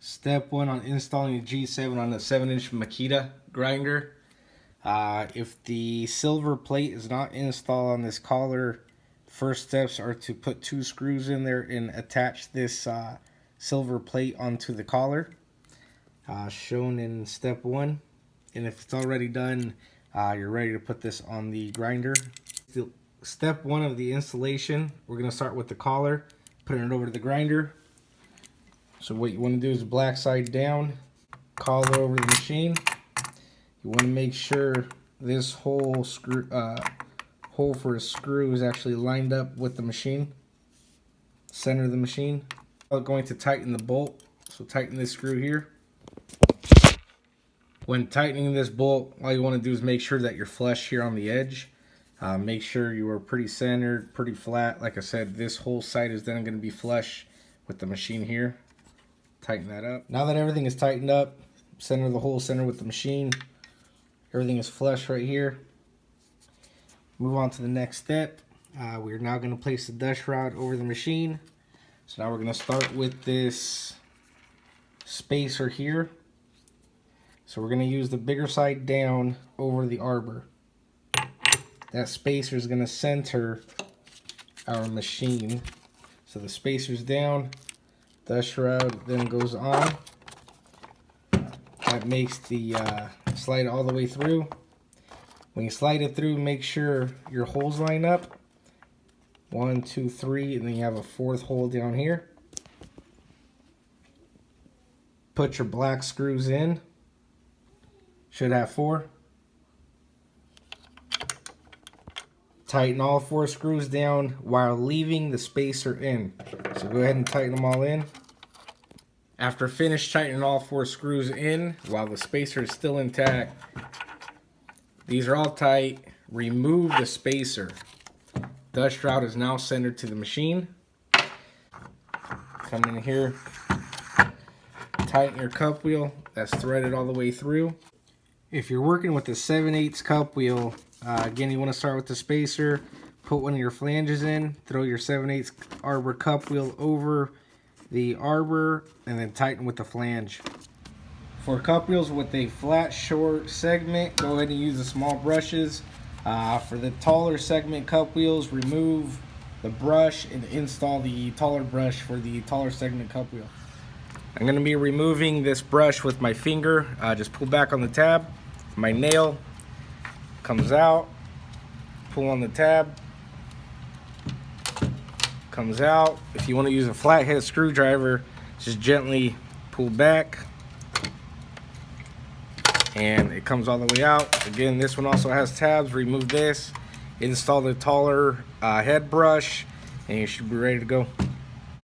Step 1 on installing the G7 on the 7-inch Makita grinder. If the silver plate is not installed on this collar, first steps are to put 2 screws in there and attach this silver plate onto the collar, shown in step 1. And if it's already done, you're ready to put this on the grinder. Step 1 of the installation, we're going to start with the collar, putting it over to the grinder. So what you want to do is black side down, collar over the machine. You want to make sure this hole for a screw is actually lined up with the machine, center of the machine. I'm going to tighten the bolt, so tighten this screw here. When tightening this bolt, all you want to do is make sure that you're flush here on the edge. Make sure you are pretty centered, pretty flat. Like I said, this whole side is then going to be flush with the machine here. Tighten that up. Now that everything is tightened up, center the whole center with the machine. Everything is flush right here. Move on to the next step. We're now going to place the dust shroud over the machine. So now we're going to start with this spacer here. So we're going to use the bigger side down over the arbor. That spacer is going to center our machine. So the spacer's down. The shroud then goes on. That makes the slide all the way through. When you slide it through, make sure your holes line up. 1, 2, 3, and then you have a 4th hole down here. Put your black screws in. Should have 4. Tighten all 4 screws down while leaving the spacer in. So go ahead and tighten them all in. After finished tightening all 4 screws in while the spacer is still intact, these are all tight, remove the spacer. Dust shroud is now centered to the machine. Come in here, tighten your cup wheel, that's threaded all the way through. If you're working with the 7/8 cup wheel, again, you want to start with the spacer, put one of your flanges in, throw your 7/8 arbor cup wheel over the arbor, and then tighten with the flange. For cup wheels with a flat short segment, go ahead and use the small brushes. For the taller segment cup wheels, remove the brush and install the taller brush for the taller segment cup wheel. I'm going to be removing this brush with my finger. Just pull back on the tab. My nail comes out. Pull on the tab. Comes out. If you want to use a flathead screwdriver, just gently pull back and it comes all the way out. Again, this one also has tabs. Remove this, install the taller head brush, and you should be ready to go.